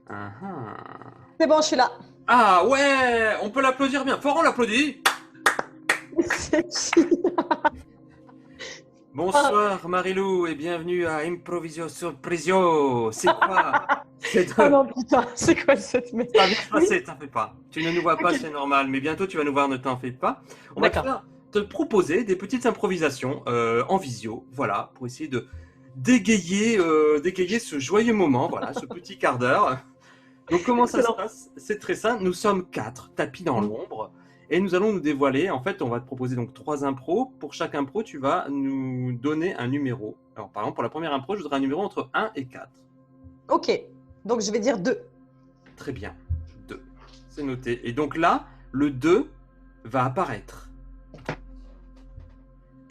Ah, ah. C'est bon, je suis là. Ah ouais, on peut l'applaudir bien. Fort, on l'applaudit. C'est qui? Ah, Bonsoir Marilou et bienvenue à Improvisio Surprisio. C'est quoi? C'est oh de... non, putain, c'est quoi cette merde? Ça va bien se Oui, passer, t'en fais pas. Tu ne nous vois pas, ok. c'est normal, mais bientôt tu vas nous voir, ne t'en fais pas. On va D'accord. te proposer des petites improvisations en visio, voilà, pour essayer de dégayer ce joyeux moment, voilà, ce petit quart d'heure. Donc comment ça se Excellent. passe? C'est très simple, nous sommes quatre, tapis dans Mm. l'ombre, et nous allons nous dévoiler. En fait, on va te proposer donc trois impros. Pour chaque impro, tu vas nous donner un numéro. Alors par exemple, pour la première impro, je voudrais un numéro entre 1 et 4. Ok, donc je vais dire 2. Très bien, 2. C'est noté. Et donc là, le 2 va apparaître.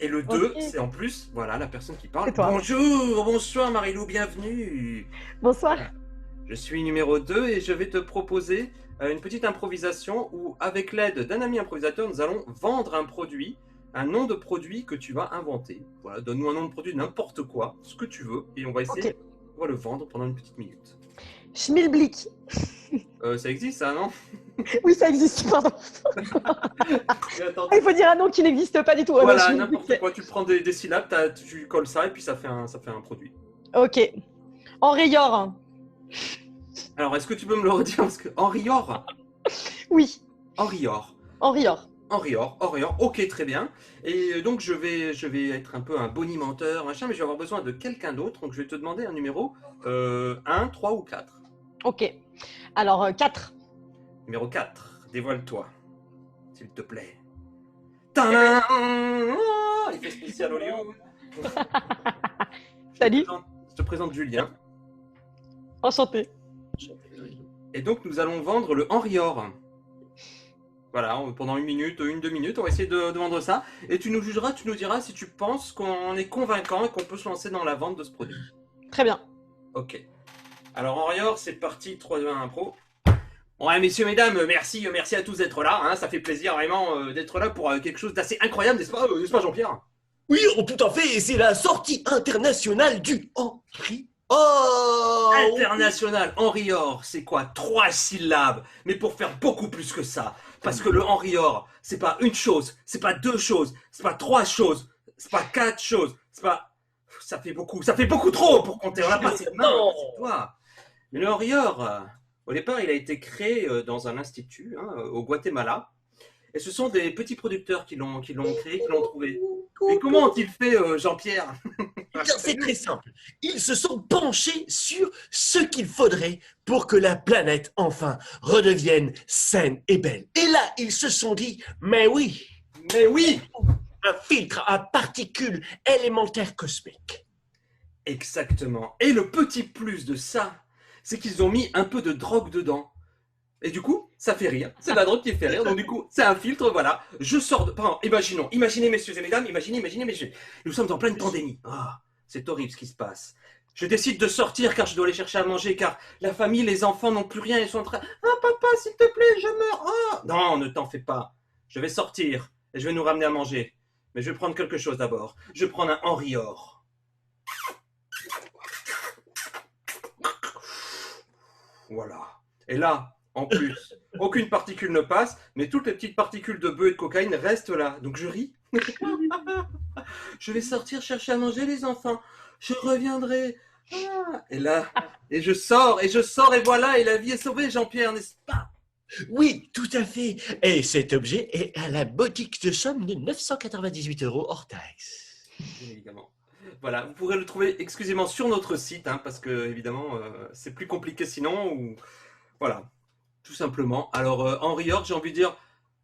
Et le Ok, 2, c'est en plus, voilà, la personne qui parle. c'est toi. Bonjour, bonsoir Marilou, bienvenue. Bonsoir. Voilà. Je suis numéro 2 et je vais te proposer une petite improvisation où, avec l'aide d'un ami improvisateur, nous allons vendre un produit, un nom de produit que tu vas inventer. Voilà, donne-nous un nom de produit, n'importe quoi, ce que tu veux, et on va Ok. essayer, on va le vendre pendant une petite minute. Schmilblick. Ça existe ça, non? Oui, ça existe, pardon. Mais attends, Ah, il faut dire un nom qui n'existe pas du tout. Ah, bah, voilà, Schmilblick, n'importe quoi, tu prends des syllabes, tu colles ça et puis ça fait un produit. ok. Henrior. Alors, est-ce que tu peux me le redire? Parce que Henrior, Oui, Henrior. Henrior. Henrior, Henrior, ok, très bien. Et donc, je vais être un peu un bonimenteur, machin, mais je vais avoir besoin de quelqu'un d'autre. Donc, je vais te demander un numéro 1, 3 ou 4. Ok. Alors, 4. Numéro 4, dévoile-toi, s'il te plaît. Eh ben, Tadam! Oh, effet spécial Hollywood. salut. Je te présente Julien. Enchanté. Et donc, nous allons vendre le Henrior. Voilà, pendant une minute, une, 2 minutes, on va essayer de vendre ça. Et tu nous jugeras, tu nous diras si tu penses qu'on est convaincant et qu'on peut se lancer dans la vente de ce produit. Très bien. Ok. Alors, Henrior, c'est parti, 3, 2, 1, impro. Ouais, messieurs, mesdames, merci, merci à tous d'être là. Hein, ça fait plaisir vraiment d'être là pour quelque chose d'assez incroyable, n'est-ce pas Jean-Pierre? Oui, oh, tout à fait, et c'est la sortie internationale du Henri. Oh! International, Henrior, c'est quoi? 3 syllabes, mais pour faire beaucoup plus que ça. Parce que le Henrior, c'est pas une chose, c'est pas deux choses, c'est pas trois choses, c'est pas quatre choses, c'est pas... ça fait beaucoup trop pour compter, on n'a pas assez de mains, Non! c'est toi. Mais le Henrior, au départ, il a été créé dans un institut hein, au Guatemala, et ce sont des petits producteurs qui l'ont créé, qui l'ont trouvé. Et comment ont-ils fait, Jean-Pierre? Eh bien, c'est très simple. Ils se sont penchés sur ce qu'il faudrait pour que la planète, enfin, redevienne saine et belle. Et là, ils se sont dit, mais oui, Mais oui, un filtre à particules élémentaires cosmiques. exactement. Et le petit plus de ça, c'est qu'ils ont mis un peu de drogue dedans. Et du coup, ça fait rire. C'est la drogue qui fait rire. Donc du coup, c'est un filtre, voilà. Je sors de... Pardon, imaginez, messieurs et mesdames, imaginez, messieurs. Nous sommes en pleine pandémie. Ah, c'est horrible ce qui se passe. Je décide de sortir car je dois aller chercher à manger, car la famille, les enfants n'ont plus rien. Ils sont en train... Ah, papa, s'il te plaît, je meurs. Ah. Non, ne t'en fais pas. Je vais sortir et je vais nous ramener à manger. Mais je vais prendre quelque chose d'abord. Je vais prendre un Henrior. Voilà. Et là, en plus, aucune particule ne passe, mais toutes les petites particules de bœuf et de cocaïne restent là. Donc je ris. Je vais sortir chercher à manger les enfants. Je reviendrai. Ah. Et là, et voilà, et la vie est sauvée, Jean-Pierre, n'est-ce pas? Oui, tout à fait. Et cet objet est à la modique somme de 998 € hors taxe. Bien évidemment. Voilà, vous pourrez le trouver exclusivement sur notre site, hein, parce que évidemment, c'est plus compliqué sinon. Ou... Voilà, tout simplement. Alors, Henri Hort, j'ai envie de dire,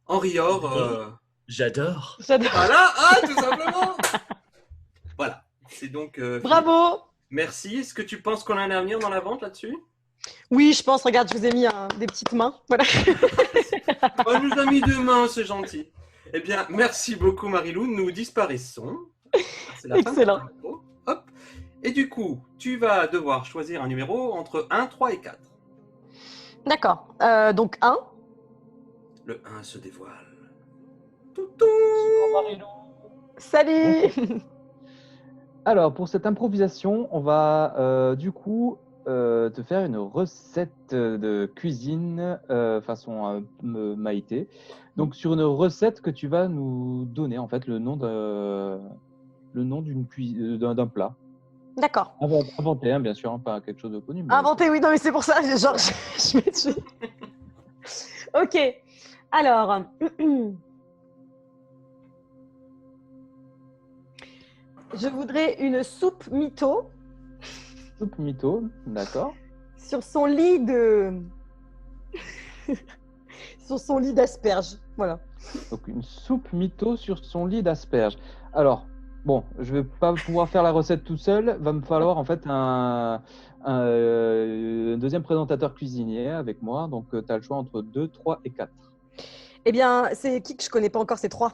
Henri Hort, J'adore. J'adore. voilà, ah, tout simplement. Voilà, c'est donc fini. Bravo. Merci. Est-ce que tu penses qu'on a un avenir dans la vente là-dessus? Oui, je pense, regarde, je vous ai mis des petites mains. Voilà. Oh, elle nous a mis 2 mains, c'est gentil. Eh bien, merci beaucoup Marilou, nous disparaissons. C'est la fin de notre Excellent. intro. Hop. Et du coup, tu vas devoir choisir un numéro entre 1, 3 et 4. D'accord. Donc 1. Le 1 se dévoile. Toutou. Salut. Alors, pour cette improvisation, on va du coup te faire une recette de cuisine façon Maïté. Donc sur une recette que tu vas nous donner en fait le nom d'un plat. D'accord. Inventé, hein, bien sûr, hein, pas quelque chose de connu. Mais... Inventé, oui, non, mais c'est pour ça, genre, je vais dessus. Ok, alors. Je voudrais une soupe mytho. Soupe mytho, d'accord. Sur son lit de. Sur son lit d'asperges. Voilà. Donc une soupe mytho sur son lit d'asperges. Alors, bon, je vais pas pouvoir faire la recette tout seul. Va me falloir en fait un deuxième présentateur cuisinier avec moi. Donc tu as le choix entre 2, 3 et 4. Eh bien, c'est qui que je connais pas encore, c'est 3.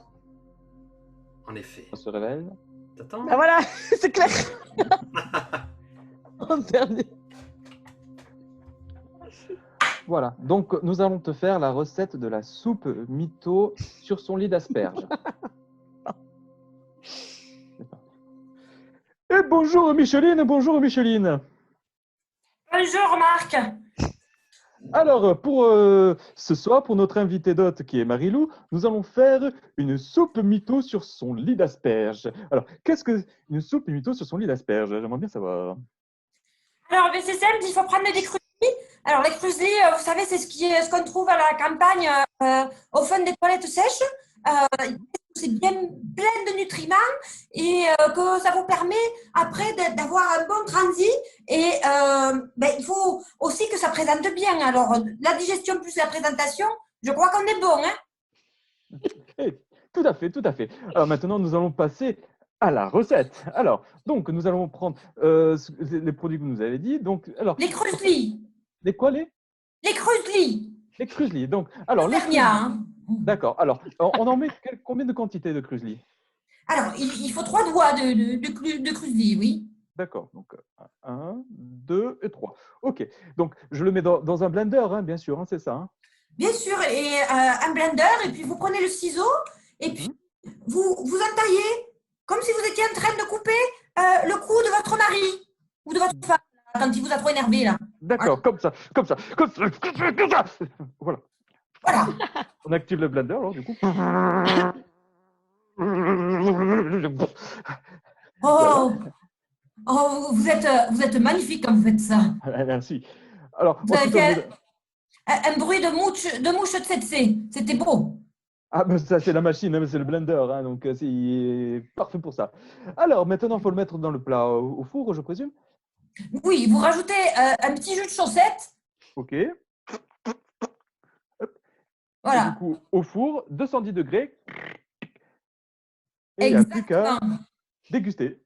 En effet. On se révèle. T'attends? Ah voilà, c'est clair. En dernier. Voilà, donc nous allons te faire la recette de la soupe mytho sur son lit d'asperges. Et bonjour Micheline, bonjour Micheline. Bonjour Marc. Alors, pour ce soir, pour notre invité d'hôte qui est Marilou, nous allons faire une soupe mytho sur son lit d'asperges. Alors, qu'est-ce que une soupe mytho sur son lit d'asperges? J'aimerais bien savoir. Alors, c'est simple, il faut prendre des cruslis. Alors, les cruslis, vous savez, c'est ce qu'on trouve à la campagne au fond des toilettes sèches. C'est bien plein de nutriments et que ça vous permet après d'avoir un bon transit. Et il faut aussi que ça présente bien. Alors, la digestion plus la présentation, je crois qu'on est bon. Hein. Eh, tout à fait, tout à fait. Alors maintenant, nous allons passer à la recette. Alors, donc, nous allons prendre les produits que vous nous avez dit. Donc, alors, Les cruslis. les quoi les cruslis. Les cruslis. Donc, alors, les Dernière, hein. D'accord. Alors, on en met combien de quantités de cruslis? Alors, il faut 3 doigts de cruslis, oui. D'accord. Donc, 1, 2 et 3. OK. Donc, je le mets dans un blender, hein, bien sûr, hein, c'est ça. Hein. Bien sûr, et un blender, et puis vous prenez le ciseau, et puis vous entaillez, comme si vous étiez en train de couper le cou de votre mari ou de votre femme, quand il vous a trop énervé, là. D'accord, comme ça. Voilà. Voilà. On active le blender, alors, du coup. Oh, oh vous êtes magnifique quand vous faites ça. Merci. Alors, Vous avez fait un bruit de mouche de 7C. C'était beau. Ah, mais ça, c'est la machine, hein, c'est le blender, hein, donc c'est parfait pour ça. Alors, maintenant, il faut le mettre dans le plat au four, je présume. Oui, vous rajoutez un petit jus de chaussette. OK. Et Voilà. du coup, au four, 210 degrés. Et il n'y a plus qu'à déguster.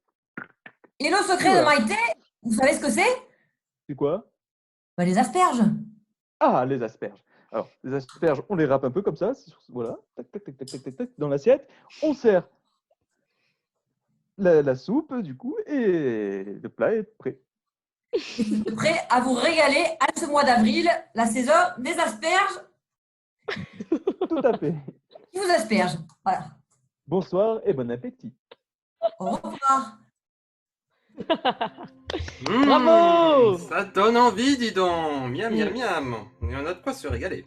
Et le secret de Maïté, vous savez ce que c'est? C'est quoi? Les asperges. Ah, les asperges. Alors, les asperges, on les râpe un peu comme ça. Voilà. Tac, tac, tac, tac, tac, tac, tac, dans l'assiette. On sert la soupe, du coup, et le plat est prêt. Prêt à vous régaler à ce mois d'avril, la saison des asperges. Tout à fait. Qui vous asperge. Voilà. Bonsoir et bon appétit. Au revoir. Bravo. Ça donne envie, dis donc. Miam, miam, miam. Il y en a de quoi se régaler.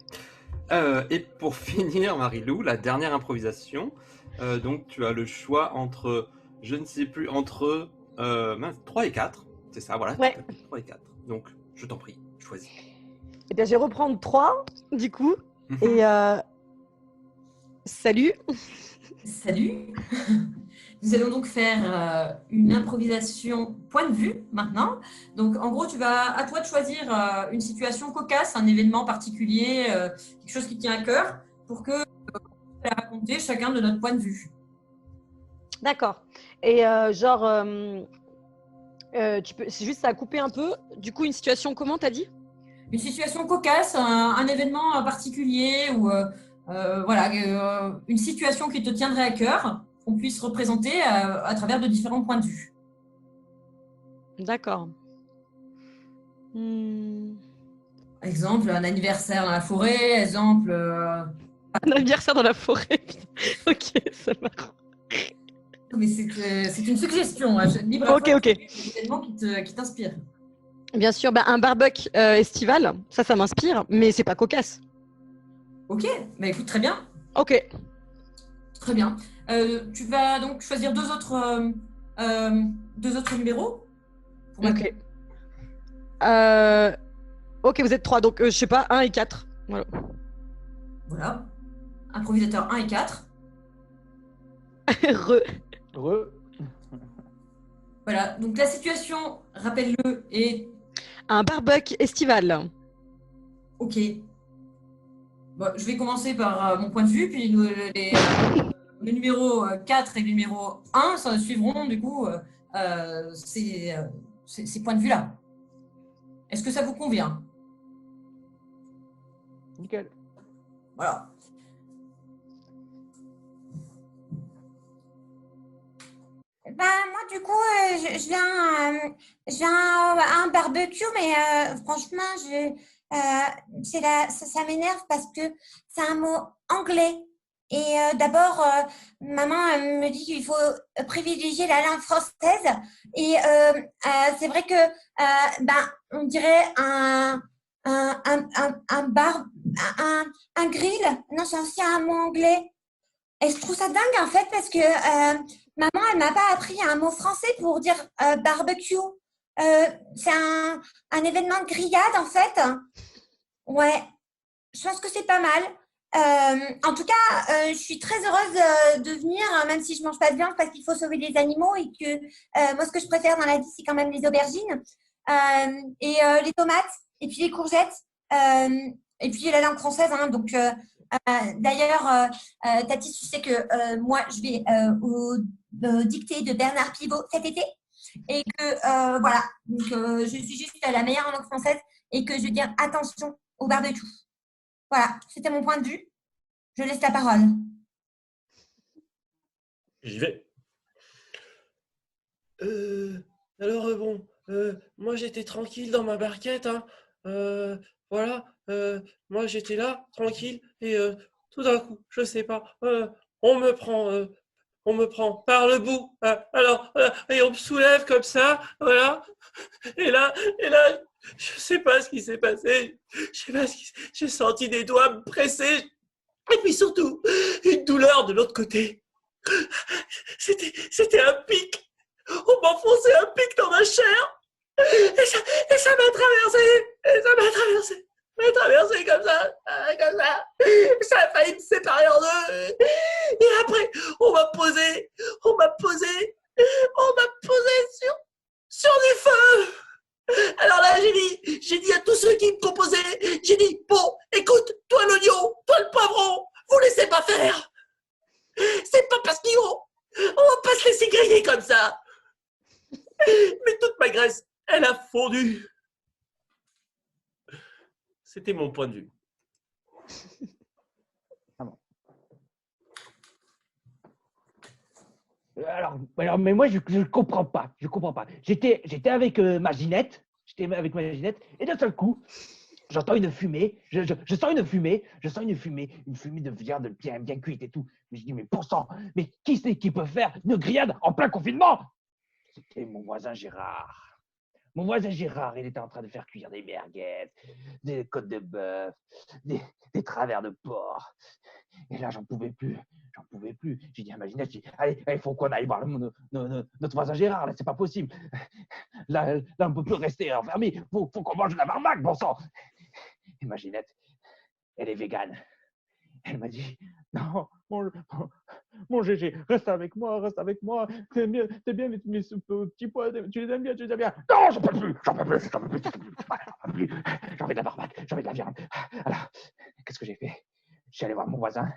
Et pour finir, Marilou, la dernière improvisation. Donc, tu as le choix entre, je ne sais plus, entre 3 et 4. C'est ça, voilà. Ouais. 3 et 4. Donc, je t'en prie, choisis. Eh bien, je vais reprendre 3, du coup. Et salut. Salut. Nous allons donc faire une improvisation point de vue maintenant. Donc, en gros, à toi de choisir une situation cocasse, un événement particulier, quelque chose qui tient à cœur, pour que on puisse la raconter chacun de notre point de vue. D'accord. Et c'est juste ça a coupé un peu. Du coup, une situation comment t'as dit? Une situation cocasse, un événement particulier ou une situation qui te tiendrait à cœur, qu'on puisse représenter à travers de différents points de vue. D'accord. Exemple, un anniversaire dans la forêt, exemple... Un anniversaire dans la forêt. Ok, ça marche. Mais c'est une suggestion. Libre Ok. un événement qui t'inspire. Bien sûr, un barbecue estival, ça m'inspire, mais c'est pas cocasse. Ok, bah écoute, très bien. Ok. Très bien. Tu vas donc choisir deux autres numéros. Pour Ok. Ok, vous êtes 3, donc je sais pas, 1 et 4. Voilà. Voilà. Improvisateur 1 et 4. Re. Voilà. Donc la situation, rappelle-le, est Un barbecue estival. ok. Bon, je vais commencer par mon point de vue, puis le numéro 4 et le numéro 1 ça suivront du coup ces points de vue-là. Est-ce que ça vous convient? Nickel. Voilà. Moi, du coup, je viens à un barbecue, mais franchement, ça m'énerve parce que c'est un mot anglais. Et d'abord, maman elle me dit qu'il faut privilégier la langue française. Et c'est vrai que, on dirait un bar, un grill. Non, c'est aussi un mot anglais. Et je trouve ça dingue en fait parce que maman, elle m'a pas appris un mot français pour dire barbecue. C'est un événement de grillade en fait. Ouais, je pense que c'est pas mal. En tout cas, je suis très heureuse de venir, même si je mange pas de viande parce qu'il faut sauver les animaux et que moi, ce que je préfère dans la vie, c'est quand même les aubergines et les tomates et puis les courgettes et puis la langue française. Hein, donc, d'ailleurs, Tati, tu sais que moi, je vais au dictée de Bernard Pivot cet été et que voilà, donc je suis juste la meilleure en langue française et que je veux dire attention au barbecue. Voilà, c'était mon point de vue. Je laisse la parole. J'y vais. Alors, bon, moi j'étais tranquille dans ma barquette. Hein. Voilà, moi j'étais là, tranquille, et tout d'un coup, je sais pas, on me prend par le bout. Alors, et on me soulève comme ça, voilà. Et là, je sais pas ce qui s'est passé. Je sais pas j'ai senti des doigts me presser. Et puis surtout, une douleur de l'autre côté. C'était un pic. On m'enfonçait un pic dans ma chair. Et ça m'a traversé. Et ça m'a traversé. Ça m'a traversé comme ça. Comme ça. Ça a failli me séparer en deux. Et après, on m'a posé sur du feu. Alors là, j'ai dit à tous ceux qui me proposaient, j'ai dit, bon, écoute, toi l'oignon, toi le poivron, vous laissez pas faire. C'est pas parce on va pas se laisser griller comme ça. Mais toute ma graisse, elle a fondu. C'était mon point de vue. Alors, mais moi, je comprends pas. Je comprends pas. J'étais avec ma Ginette. Et d'un seul coup, j'entends une fumée. Je sens une fumée. Une fumée de viande bien cuite et tout. Mais je dis, mais bon sang, mais qui c'est qui peut faire une grillade en plein confinement? C'était mon voisin Gérard. Mon voisin Gérard, il était en train de faire cuire des merguez, des côtes de bœuf, des travers de porc. Et là, j'en pouvais plus. J'ai dit à ma Ginette, allez, il faut qu'on aille voir notre voisin Gérard, là, c'est pas possible. Là, on peut plus rester enfermé. Faut qu'on mange de la marmaque, bon sang. Et ma Ginette, elle est végane. Elle m'a dit, non, mon Gégé, reste avec moi. T'es bien mes petits pois, tu les aimes bien. Non, j'en peux plus. J'en veux de la barbaque, j'en veux de la viande. Alors, qu'est-ce que j'ai fait? Je suis allé voir mon voisin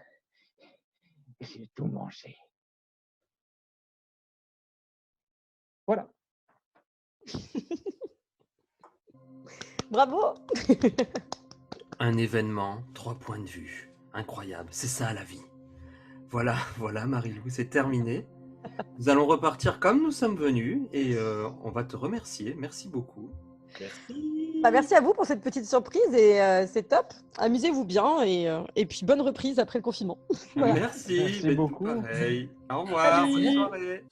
et j'ai tout mangé. Voilà. Bravo. Un événement, 3 points de vue. Incroyable, c'est ça la vie. Voilà, Marie-Lou, c'est terminé. Nous allons repartir comme nous sommes venus et on va te remercier. Merci beaucoup. Merci. Merci à vous pour cette petite surprise et c'est top. Amusez-vous bien et puis bonne reprise après le confinement. Voilà. Merci Merci beaucoup. Pareil. Au revoir, Salut. bonne soirée.